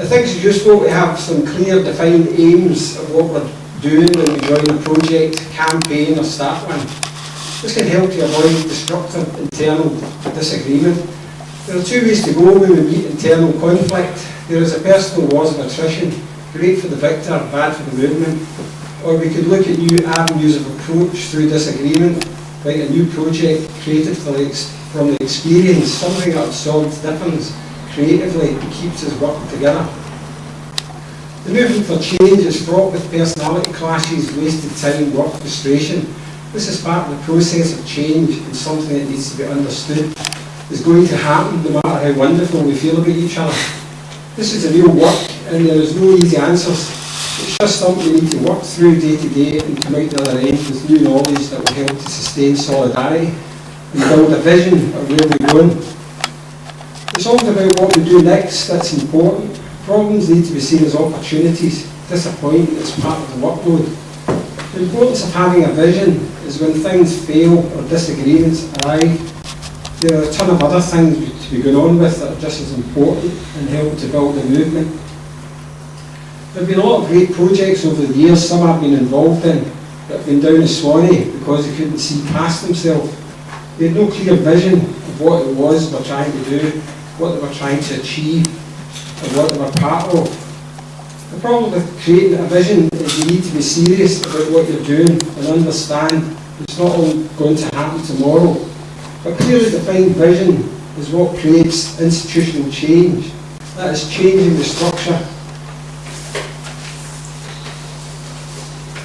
think it's useful to have some clear defined aims of what we're doing when we join a project, campaign or start one. This can help to avoid destructive internal disagreement. There are two ways to go when we meet internal conflict. There is a personal wars of attrition, great for the victor, bad for the movement. Or we could look at new avenues of approach through disagreement, like a new project created from the experience, something that solves difference creatively and keeps us working together. The movement for change is fraught with personality clashes, wasted time, work frustration. This is part of the process of change and something that needs to be understood. It's going to happen no matter how wonderful we feel about each other. This is a real work and there is no easy answers. It's just something we need to work through day to day and come out the other end with new knowledge that will help to sustain solidarity and build a vision of where we're going. It's always about what we do next that's important. Problems need to be seen as opportunities. Disappointment is part of the workload. The importance of having a vision is when things fail or disagreements arrive, there are a ton of other things to be going on with that are just as important and help to build the movement. There have been a lot of great projects over the years, some I've been involved in, that have been down in Swanee because they couldn't see past themselves. They had no clear vision of what it was they were trying to do, what they were trying to achieve, and what they were part of. The problem with creating a vision is you need to be serious about what you're doing and understand it's not all going to happen tomorrow. But clearly defined vision is what creates institutional change. That is changing the structure.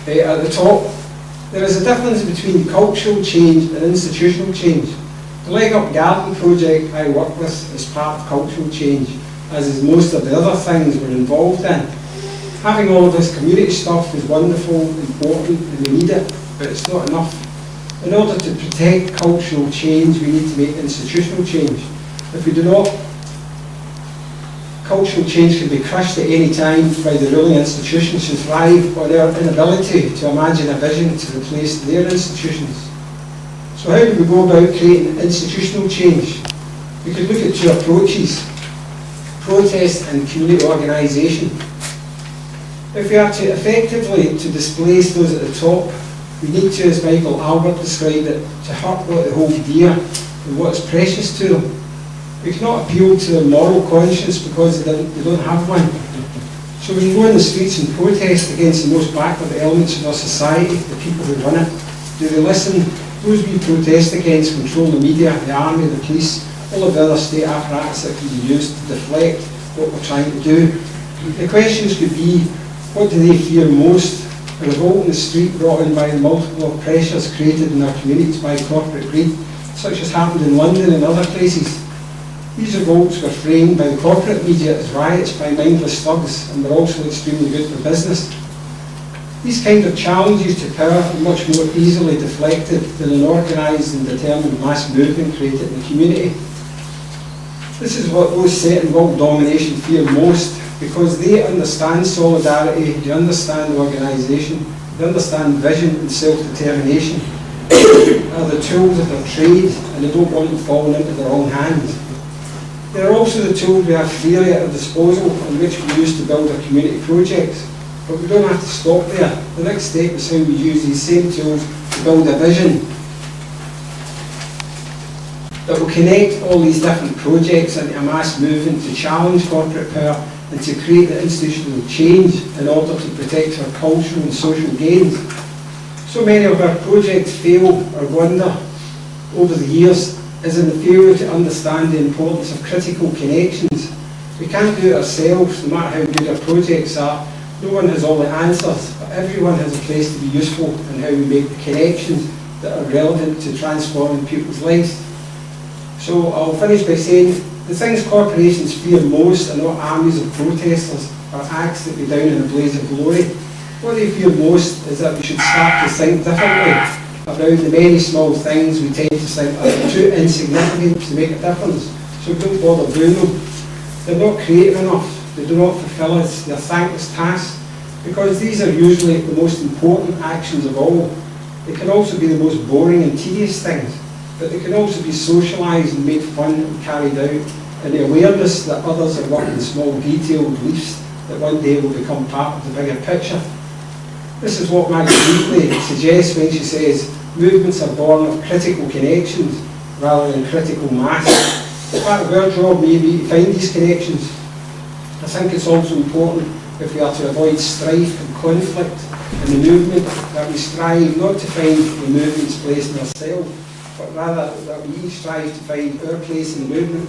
At the top, there is a difference between cultural change and institutional change. The Leg Up Garden project I work with is part of cultural change, as is most of the other things we're involved in. Having all of this community stuff is wonderful, important, and we need it, but it's not enough. In order to protect cultural change, we need to make institutional change. If we do not, cultural change can be crushed at any time by the ruling institutions who thrive on their inability to imagine a vision to replace their institutions. So how do we go about creating institutional change? We could look at two approaches: protest and community organisation. If we are to effectively displace those at the top, we need to, as Michael Albert described it, to hurt what they hold dear and what is precious to them. We cannot appeal to their moral conscience because they don't have one. So we can go in the streets and protest against the most backward elements of our society, the people who run it. Do they listen? Those we protest against control the media, the army, the police, all of the other state apparatus that can be used to deflect what we're trying to do. The questions could be, what do they fear most? A revolt in the street brought in by the multiple pressures created in our communities by corporate greed, such as happened in London and other places. These revolts were framed by the corporate media as riots by mindless thugs and were also extremely good for business. These kind of challenges to power are much more easily deflected than an organised and determined mass movement created in the community. This is what those set in world domination fear most, because they understand solidarity, they understand organisation, they understand vision and self-determination are the tools of their trade, and they don't want them falling into the wrong hands. They are also the tools we have freely at our disposal and which we use to build our community projects. But we don't have to stop there. The next step is how we use these same tools to build a vision that will connect all these different projects into a mass movement to challenge corporate power and to create the institutional change in order to protect our cultural and social gains. So many of our projects fail or blunder over the years is in the failure to understand the importance of critical connections. We can't do it ourselves, no matter how good our projects are. No one has all the answers, but everyone has a place to be useful in how we make the connections that are relevant to transforming people's lives. So I'll finish by saying the things corporations fear most are not armies of protesters or acts that be down in a blaze of glory. What they fear most is that we should start to think differently about the many small things we tend to think are too insignificant to make a difference, so don't bother doing them. They're not creative enough, they do not fulfill us, they're thankless tasks, because these are usually the most important actions of all. They can also be the most boring and tedious things, but they can also be socialised and made fun and carried out and the awareness that others are working small detailed beliefs that one day will become part of the bigger picture. This is what Maggie Wheatley suggests when she says movements are born of critical connections rather than critical mass. Part of our job may be to find these connections. I think it's also important, if we are to avoid strife and conflict in the movement, that we strive not to find the movement's place in ourselves, but rather that we strive to find our place in the movement